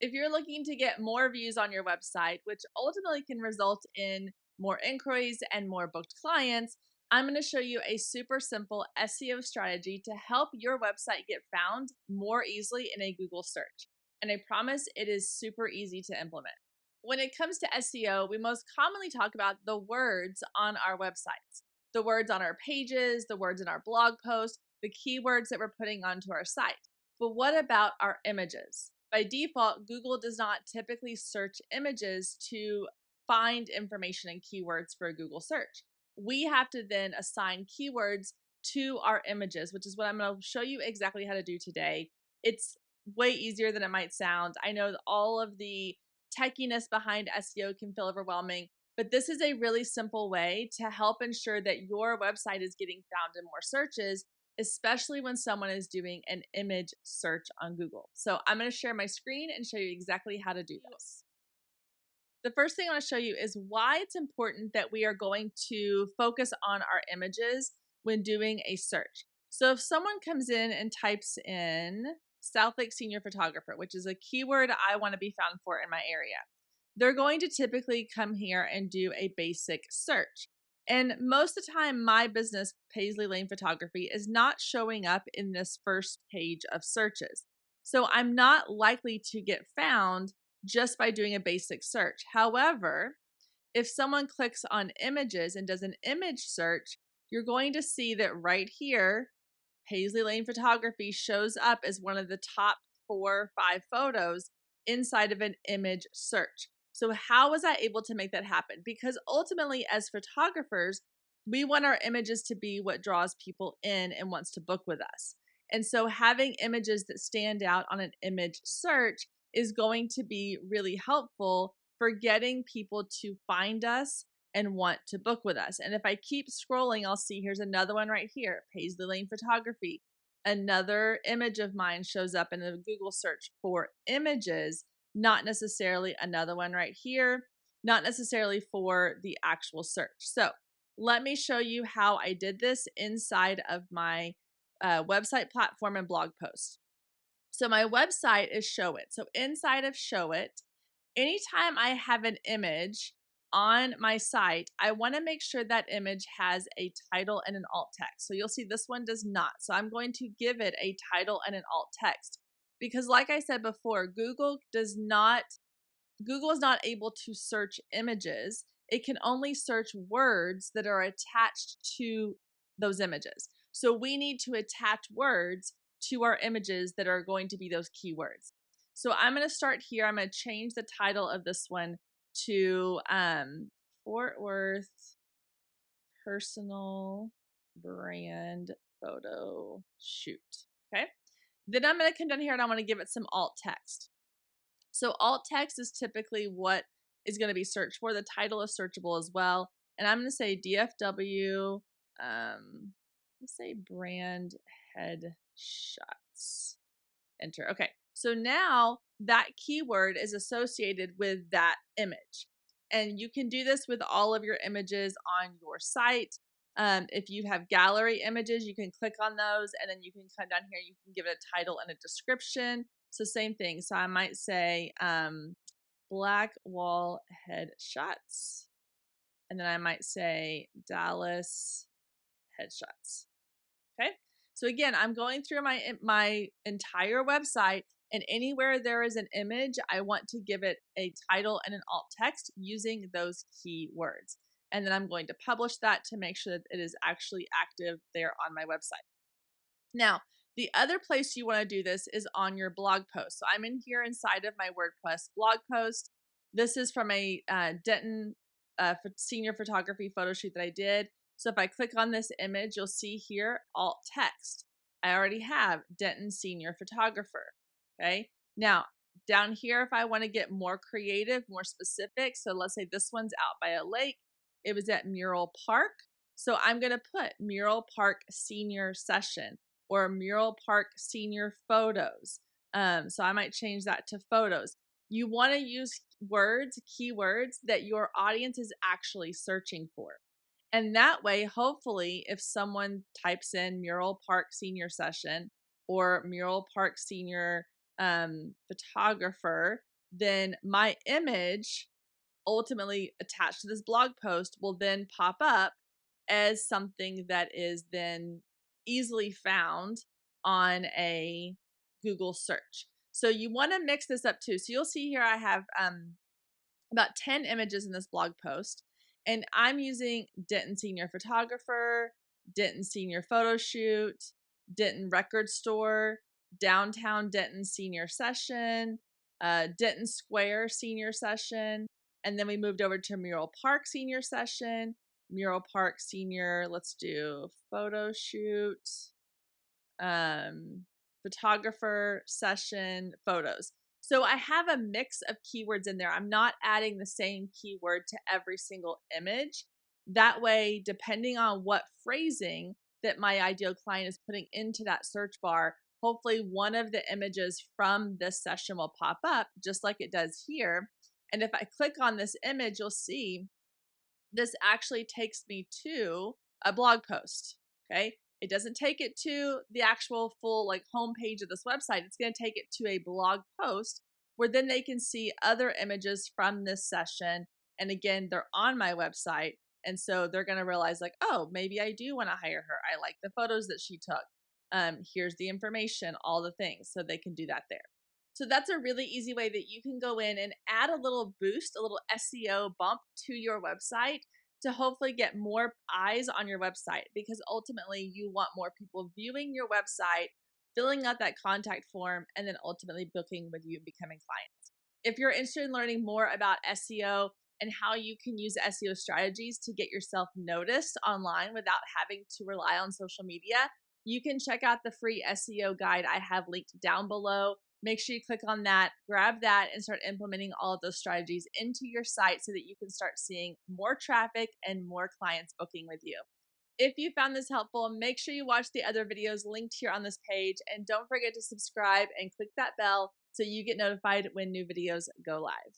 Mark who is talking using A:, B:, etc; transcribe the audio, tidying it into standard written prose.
A: If you're looking to get more views on your website, which ultimately can result in more inquiries and more booked clients, I'm going to show you a super simple SEO strategy to help your website get found more easily in a Google search. And I promise it is super easy to implement. When it comes to SEO, we most commonly talk about the words on our websites, the words on our pages, the words in our blog posts, the keywords that we're putting onto our site. But what about our images? By default, Google does not typically search images to find information and keywords for a Google search. We have to then assign keywords to our images, which is what I'm going to show you exactly how to do today. It's way easier than it might sound. I know that all of the techiness behind SEO can feel overwhelming, but this is a really simple way to help ensure that your website is getting found in more searches, especially when someone is doing an image search on Google. So I'm going to share my screen and show you exactly how to do this. The first thing I want to show you is why it's important that we are going to focus on our images when doing a search. So if someone comes in and types in South Lake Senior Photographer, which is a keyword I want to be found for in my area, they're going to typically come here and do a basic search. And most of the time, my business, Paisley Lane Photography, is not showing up in this first page of searches. So I'm not likely to get found just by doing a basic search. However, if someone clicks on images and does an image search, you're going to see that right here, Paisley Lane Photography shows up as one of the top 4 or 5 photos inside of an image search. So how was I able to make that happen? Because ultimately, as photographers, we want our images to be what draws people in and wants to book with us. And so having images that stand out on an image search is going to be really helpful for getting people to find us and want to book with us. And if I keep scrolling, I'll see here's another one right here, Paisley Lane Photography. Another image of mine shows up in the Google search for images, not necessarily another one right here, not necessarily for the actual search. So let me show you how I did this inside of my website platform and blog post. So my website is Show It. So inside of Show It, anytime I have an image on my site, I want to make sure that image has a title and an alt text. So you'll see this one does not. So I'm going to give it a title and an alt text because like I said before, Google is not able to search images. It can only search words that are attached to those images. So we need to attach words to our images that are going to be those keywords. So I'm going to start here. I'm going to change the title of this one to Fort Worth Personal Brand Photo Shoot. Okay. Then I'm going to come down here and I want to give it some alt text. So alt text is typically what is going to be searched for. The title is searchable as well. And I'm going to say DFW, let's say brand headshots. Enter. Okay. So now that keyword is associated with that image. And you can do this with all of your images on your site. If you have gallery images, you can click on those and then you can come down here. You can give it a title and a description. So same thing. So I might say black wall headshots. And then I might say Dallas headshots. Okay. So again, I'm going through my entire website, and anywhere there is an image, I want to give it a title and an alt text using those keywords. And then I'm going to publish that to make sure that it is actually active there on my website. Now, the other place you want to do this is on your blog post. So I'm in here inside of my WordPress blog post. This is from a Denton senior photography photo shoot that I did. So if I click on this image, you'll see here alt text. I already have Denton senior photographer. Okay. Now, down here, if I want to get more creative, more specific, so let's say this one's out by a lake. It was at Mural Park. So I'm going to put Mural Park Senior Session or Mural Park Senior Photos. So I might change that to photos. You want to use words, keywords that your audience is actually searching for. And that way, hopefully, if someone types in Mural Park Senior Session or Mural Park Senior Photographer, then my image ultimately attached to this blog post will then pop up as something that is then easily found on a Google search. So you want to mix this up too. So you'll see here I have about 10 images in this blog post, and I'm using Denton Senior Photographer, Denton Senior Photo Shoot, Denton Record Store, Downtown Denton Senior Session, Denton Square Senior Session, and then we moved over to Mural Park Senior Session, Mural Park Senior, let's do photo shoot, um, photographer, session, photos. So I have a mix of keywords in there. I'm not adding the same keyword to every single image. That way, depending on what phrasing that my ideal client is putting into that search bar, hopefully one of the images from this session will pop up just like it does here. And if I click on this image, you'll see this actually takes me to a blog post. Okay. It doesn't take it to the actual full like homepage of this website. It's going to take it to a blog post where then they can see other images from this session. And again, they're on my website. And so they're going to realize like, oh, maybe I do want to hire her. I like the photos that she took. Here's the information, all the things. So they can do that there. So that's a really easy way that you can go in and add a little boost, a little SEO bump to your website to hopefully get more eyes on your website, because ultimately you want more people viewing your website, filling out that contact form, and then ultimately booking with you and becoming clients. If you're interested in learning more about SEO and how you can use SEO strategies to get yourself noticed online without having to rely on social media, you can check out the free SEO guide I have linked down below. Make sure you click on that, grab that, and start implementing all of those strategies into your site so that you can start seeing more traffic and more clients booking with you. If you found this helpful, make sure you watch the other videos linked here on this page, and don't forget to subscribe and click that bell so you get notified when new videos go live.